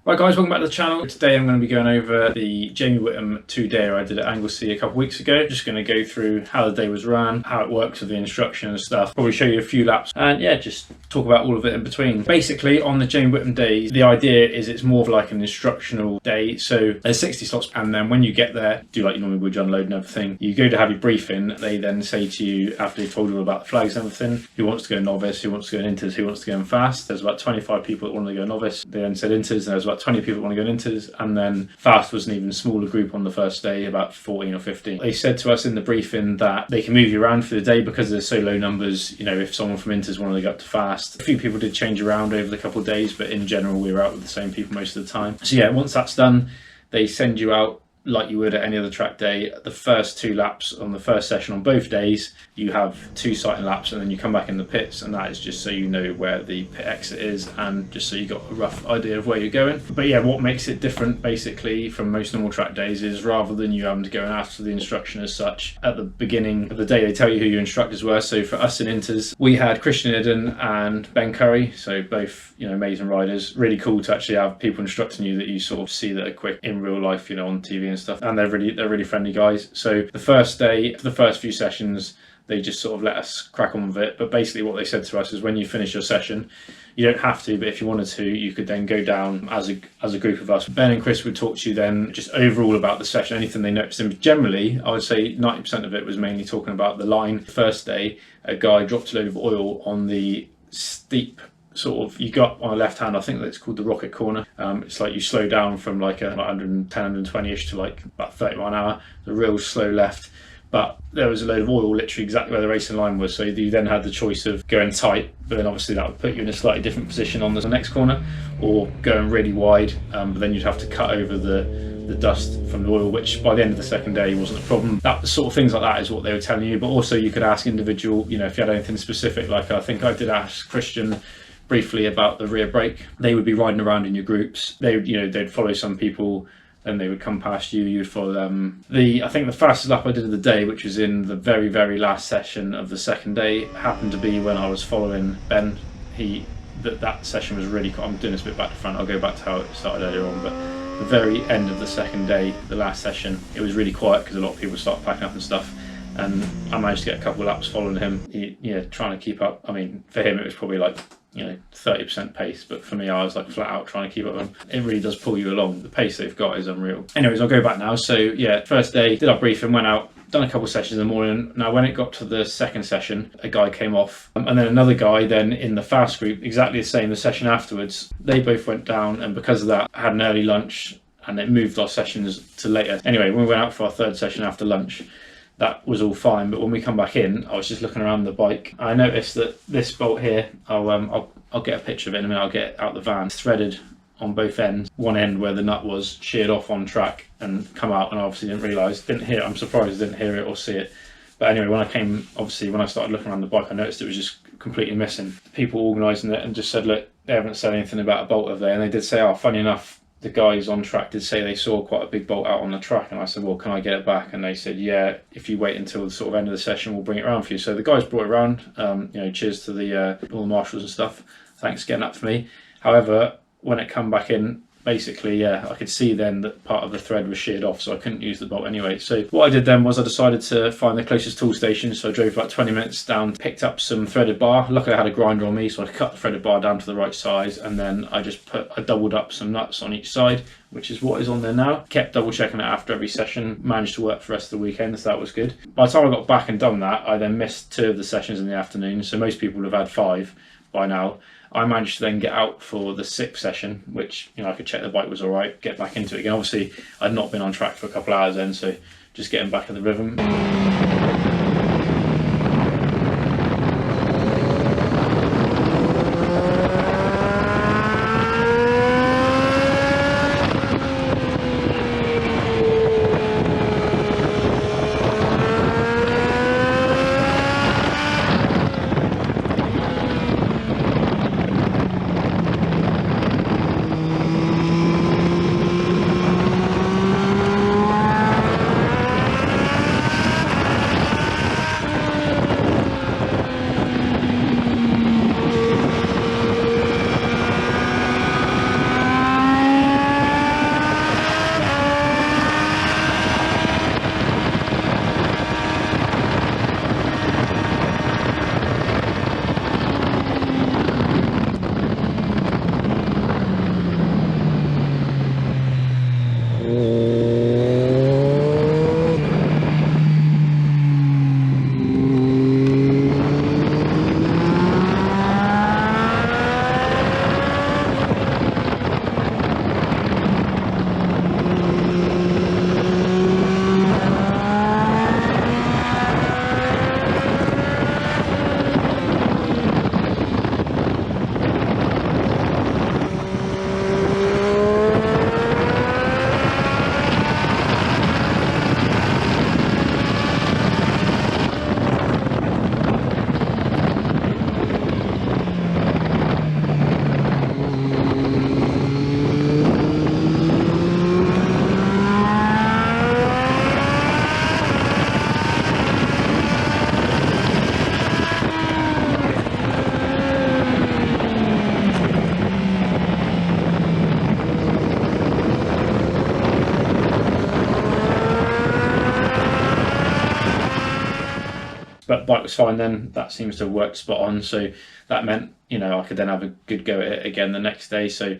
Right guys, welcome back to the channel. Today I'm going to be going over the Jamie Whitham 2-day I did at Anglesey a couple of weeks ago. Just going to go through how the day was run, how it works with the instruction and stuff. Probably show you a few laps and yeah, just talk about all of it in between. Basically on the Jamie Whitham days, the idea is it's more of like an instructional day. So there's 60 slots and then when you get there, do like you normally would, unload and everything. You go to have your briefing, they then say to you, after they've told you all about the flags and everything, who wants to go novice, who wants to go in inters, who wants to go in fast. There's about 25 people that want to go novice. They then said inters, and there's about 20 people that want to go in inters, and then fast was an even smaller group on the first day, about 14 or 15. They said to us in the briefing that they can move you around for the day because there's so low numbers. You know, if someone from inters wanted to go up to fast, a few people did change around over the couple of days, but in general we were out with the same people most of the time. So yeah, once that's done, they send you out like you would at any other track day. The first 2 laps on the first session on both days, you have 2 sighting laps and then you come back in the pits, and that is just so you know where the pit exit is and just so you got a rough idea of where you're going. But yeah, what makes it different basically from most normal track days is rather than you having to go and ask for the instruction as such, at the beginning of the day they tell you who your instructors were. So for us in inters, we had Christian Idden and Ben Curry, so both, you know, amazing riders. Really cool to actually have people instructing you that you sort of see that are quick in real life, you know, on TV and stuff, and they're really friendly guys. So the first day, for the first few sessions, they just sort of let us crack on with it. But basically what they said to us is when you finish your session, you don't have to, but if you wanted to, you could then go down as a group of us. Ben and Chris would talk to you then just overall about the session, anything they noticed. And generally, I would say 90% of it was mainly talking about the line. First day, a guy dropped a load of oil on the steep sort of, you go up on the left hand, I think that's called the rocket corner. It's like you slow down from like a 110, 120-ish to like about 30 mile an hour, the real slow left. But there was a load of oil literally exactly where the racing line was, so you then had the choice of going tight, but then obviously that would put you in a slightly different position on the next corner, or going really wide, but then you'd have to cut over the dust from the oil, which by the end of the second day wasn't a problem. That sort of things like that is what they were telling you. But also you could ask individual, you know, if you had anything specific, like I think I did ask Christian briefly about the rear brake. They would be riding around in your groups. They would, you know, they'd follow some people, then they would come past you, you'd follow them. I think the fastest lap I did of the day, which was in the very last session of the second day, happened to be when I was following Ben. That session was really cool. I'm doing this a bit back to front, I'll go back to how it started earlier on, but the very end of the second day, the last session, it was really quiet because a lot of people started packing up and stuff, and I managed to get a couple of laps following him, trying to keep up. I mean, for him it was probably like, you know, 30% pace, but for me I was like flat out trying to keep up with them. It really does pull you along. The pace they've got is unreal. Anyways, I'll go back now. So yeah, first day, did our briefing, went out, done a couple of sessions in the morning. Now when it got to the second session, a guy came off, and then another guy then in the fast group, exactly the same, the session afterwards, they both went down, and because of that had an early lunch and it moved our sessions to later. Anyway, when we went out for our third session after lunch, that was all fine, but when we come back in, I was just looking around the bike. I noticed that this bolt here, I'll get a picture of it in a minute, I'll get out the van, threaded on both ends. One end where the nut was sheared off on track and come out, and I obviously didn't hear it. I'm surprised I didn't hear it or see it. But anyway, when I started looking around the bike, I noticed it was just completely missing. People organising it and just said, look, they haven't said anything about a bolt, have they? And they did say, oh, funny enough, the guys on track did say they saw quite a big bolt out on the track, and I said, well, can I get it back? And they said, yeah, if you wait until the sort of end of the session, we'll bring it around for you. So the guys brought it around. You know, cheers to all the marshals and stuff. Thanks for getting that for me. However, when it come back in, basically, yeah, I could see then that part of the thread was sheared off, so I couldn't use the bolt anyway. So what I did then was I decided to find the closest tool station. So I drove about 20 minutes down, picked up some threaded bar. Luckily I had a grinder on me, so I cut the threaded bar down to the right size, and then I doubled up some nuts on each side, which is what is on there now. Kept double checking it after every session, managed to work for the rest of the weekend, so that was good. By the time I got back and done that, I then missed 2 of the sessions in the afternoon, so most people would have had 5 by now. I managed to then get out for the 6th session, which, you know, I could check the bike was all right, get back into it again. Obviously, I'd not been on track for a couple of hours then, so just getting back in the rhythm. but the bike was fine then. That seems to have worked spot on, so that meant, you know, I could then have a good go at it again the next day. So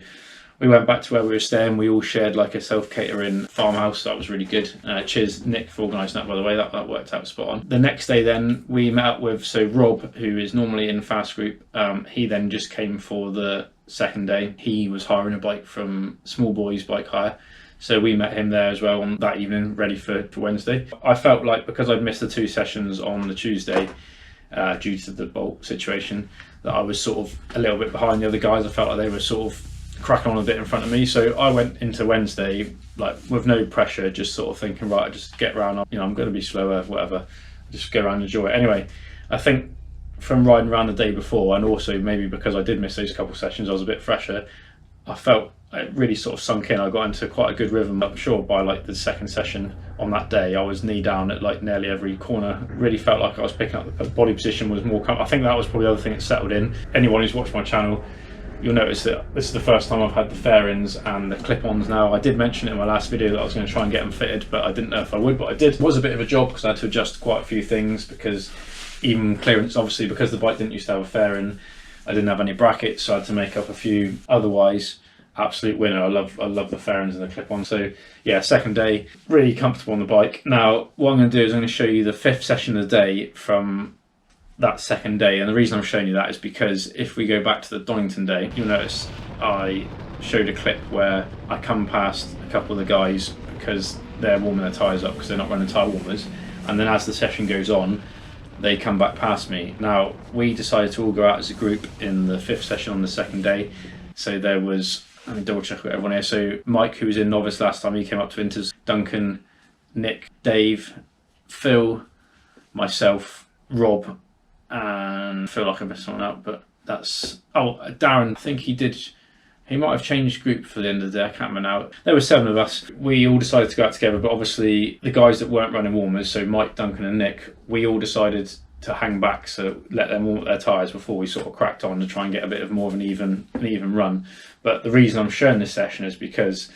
we went back to where we were staying. We all shared like a self-catering farmhouse. That was really good. Cheers Nick for organising that, by the way. That worked out spot on. The next day then we met up with, so Rob, who is normally in Fast Group, he then just came for the second day. He was hiring a bike from Small Boys Bike Hire. So we met him there as well on that evening, ready for Wednesday. I felt like because I'd missed the 2 sessions on the Tuesday due to the bolt situation, that I was sort of a little bit behind the other guys. I felt like they were sort of cracking on a bit in front of me. So I went into Wednesday like with no pressure, just sort of thinking, right, I just get around, you know, I'm going to be slower, whatever, just go around and enjoy it. Anyway, I think from riding around the day before, and also maybe because I did miss those couple sessions, I was a bit fresher. I felt it really sort of sunk in. I got into quite a good rhythm. I'm sure by like the second session on that day, I was knee down at like nearly every corner. Really felt like I was picking up the body position was more I think that was probably the other thing that settled in. Anyone who's watched my channel, you'll notice that this is the first time I've had the fairings and the clip-ons now. I did mention it in my last video that I was going to try and get them fitted, but I didn't know if I would, but I did. It was a bit of a job because I had to adjust quite a few things, because even clearance, obviously, because the bike didn't used to have a fairing, I didn't have any brackets, so I had to make up a few. Otherwise, absolute winner. I love the fairings and the clip-on. So yeah, second day, really comfortable on the bike. Now what I'm going to do is I'm going to show you the 5th session of the day from that second day, and the reason I'm showing you that is because if we go back to the Donington day, you'll notice I showed a clip where I come past a couple of the guys because they're warming their tyres up because they're not running tyre warmers, and then as the session goes on they come back past me. Now we decided to all go out as a group in the 5th session on the second day, so there was, let me double check with everyone here, so Mike, who was in novice last time, he came up to Inters, Duncan, Nick, Dave, Phil, myself, Rob, and I feel like I missed someone out, but that's, oh, Darren, I think he might have changed group for the end of the day, I can't remember now. There were 7 of us. We all decided to go out together, but obviously the guys that weren't running warmers, so Mike, Duncan and Nick, we all decided to hang back, so let them warm up their tyres before we sort of cracked on to try and get a bit of more of an even run. But the reason I'm showing this session is because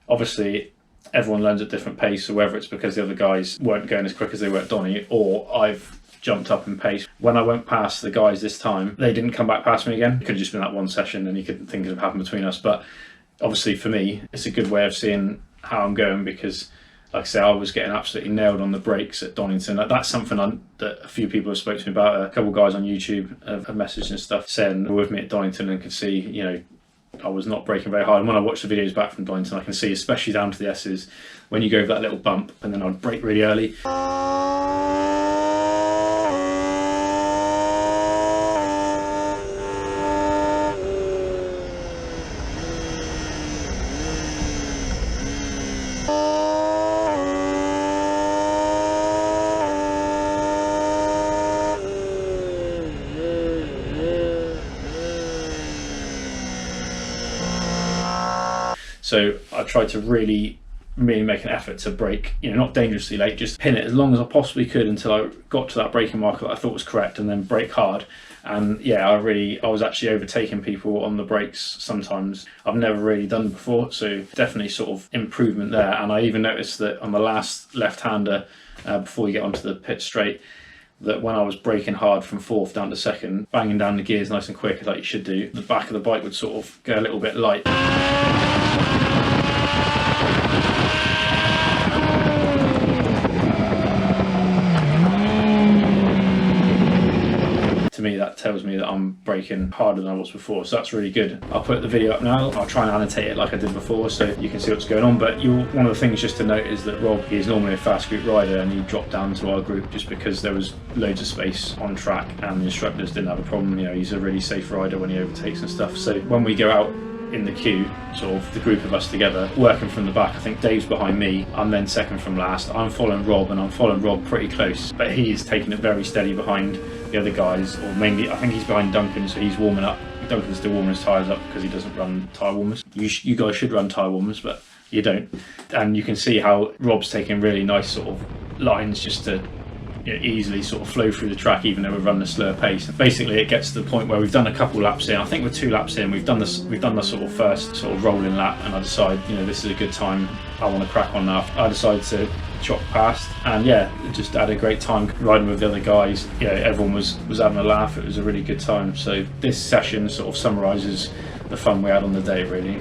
obviously everyone learns at different pace, so whether it's because the other guys weren't going as quick as they were at Donny, or I've jumped up in pace. When I went past the guys this time, they didn't come back past me again. It could have just been that one session and you couldn't think of happened between us, but obviously for me it's a good way of seeing how I'm going, because like I say, I was getting absolutely nailed on the brakes at Donington. That's something that a few people have spoken to me about. A couple of guys on YouTube have messaged and stuff saying they were with me at Donington and could see, you know, I was not braking very hard. And when I watch the videos back from Donington, I can see, especially down to the S's, when you go over that little bump and then I'd brake really early. So I tried to really make an effort to brake, you know, not dangerously late, just pin it as long as I possibly could until I got to that braking marker that I thought was correct, and then brake hard. And yeah, I was actually overtaking people on the brakes sometimes. I've never really done before, so definitely sort of improvement there. And I even noticed that on the last left-hander, before you get onto the pit straight, that when I was braking hard from 4th down to 2nd, banging down the gears nice and quick like you should do, the back of the bike would sort of go a little bit light. To me, that tells me that I'm braking harder than I was before, so that's really good. I'll put the video up now. I'll try and annotate it like I did before so you can see what's going on, but one of the things just to note is that Rob, he's normally a Fast Group rider, and he dropped down to our group just because there was loads of space on track and the instructors didn't have a problem. You know, he's a really safe rider when he overtakes and stuff. So when we go out in the queue, sort of the group of us together, working from the back, I think Dave's behind me, I'm then second from last. I'm following Rob, and I'm following Rob pretty close, but he's taking it very steady behind the other guys, or mainly I think he's behind Duncan, so he's warming up. Duncan's still warming his tyres up because he doesn't run tyre warmers. You guys should run tyre warmers, but you don't. And you can see how Rob's taking really nice sort of lines just to easily sort of flow through the track, even though we're running a slower pace. And basically, it gets to the point where we've done a couple laps in. I think we're 2 laps in. We've done the sort of first sort of rolling lap, and I decide, this is a good time. I want to crack on now. I decided to chop past, and just had a great time riding with the other guys. Everyone was having a laugh. It was a really good time. So this session sort of summarises the fun we had on the day, really.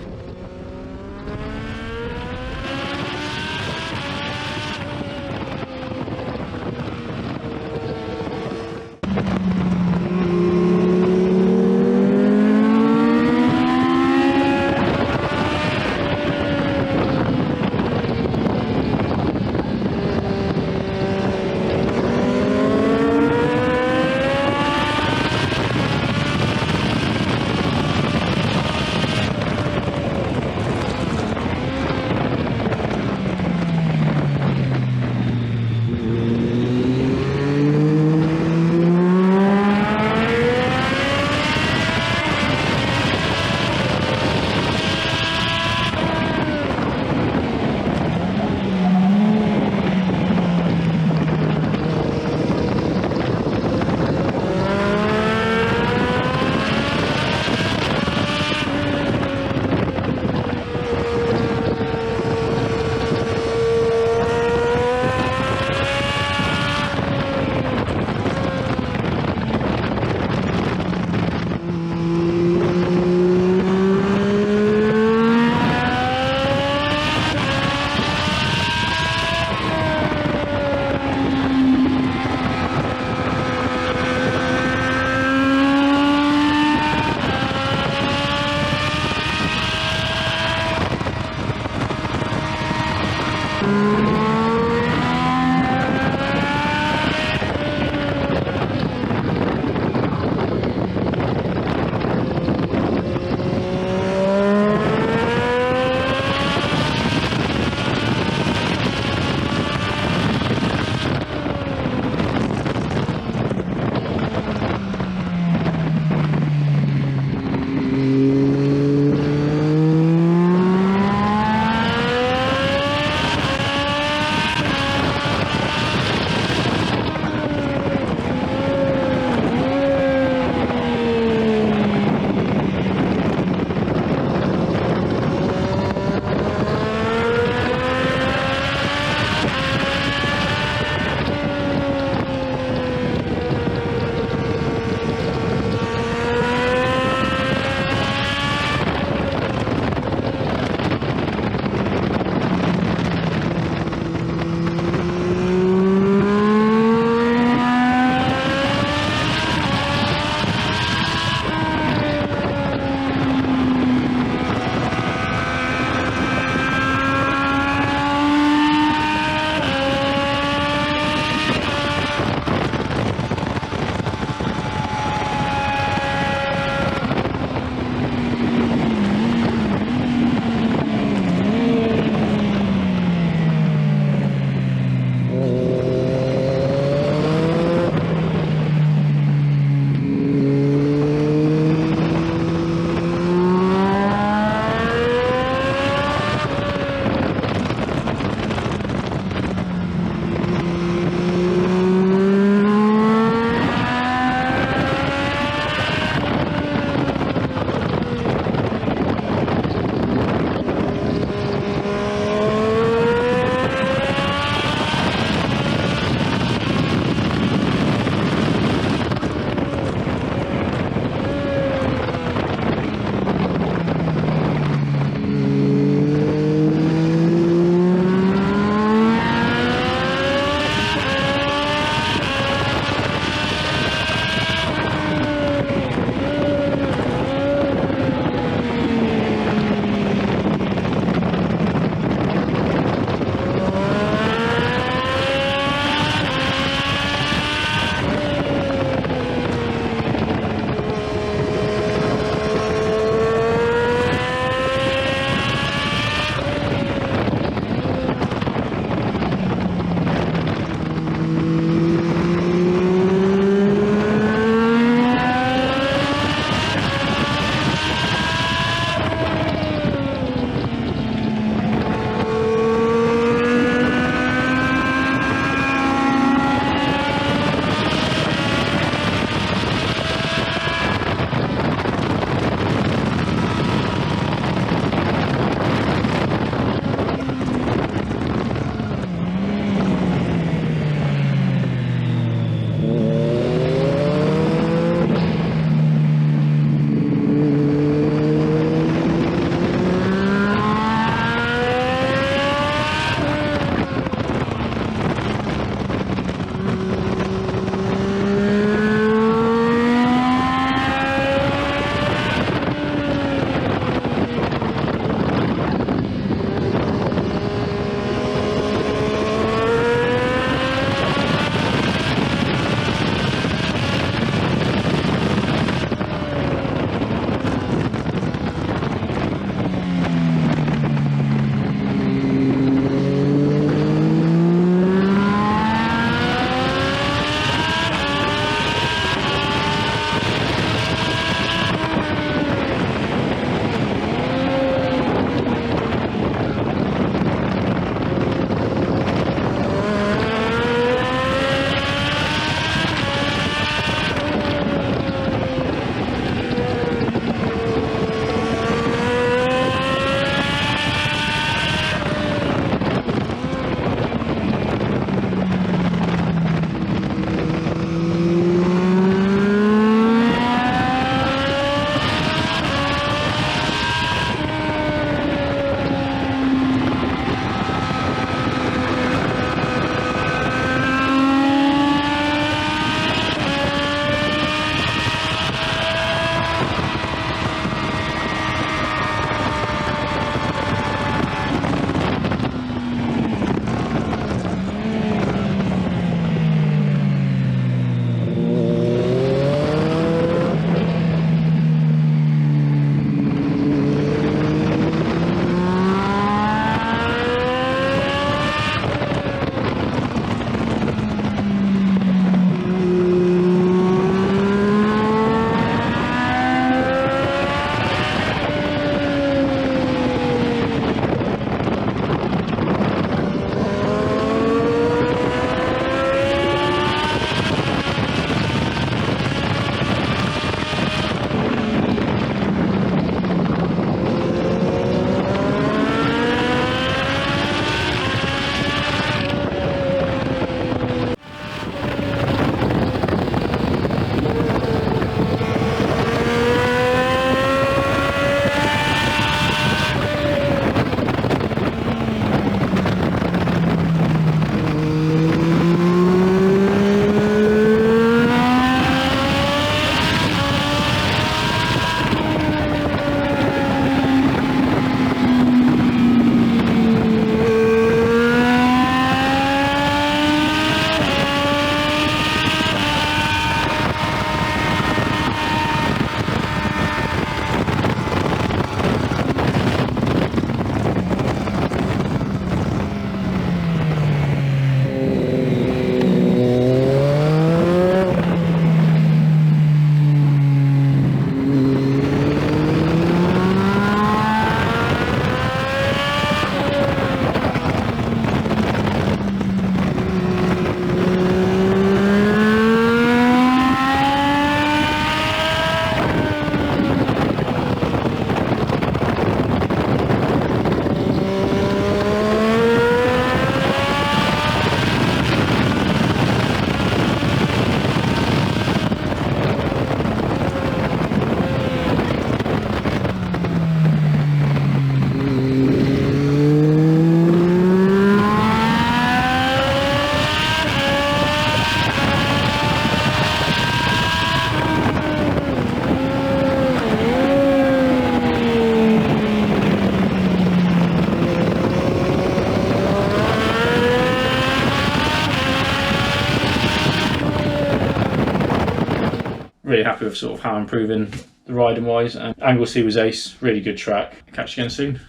happy with sort of how I'm improving the riding wise. And Anglesey was ace, really good track. Catch you again soon.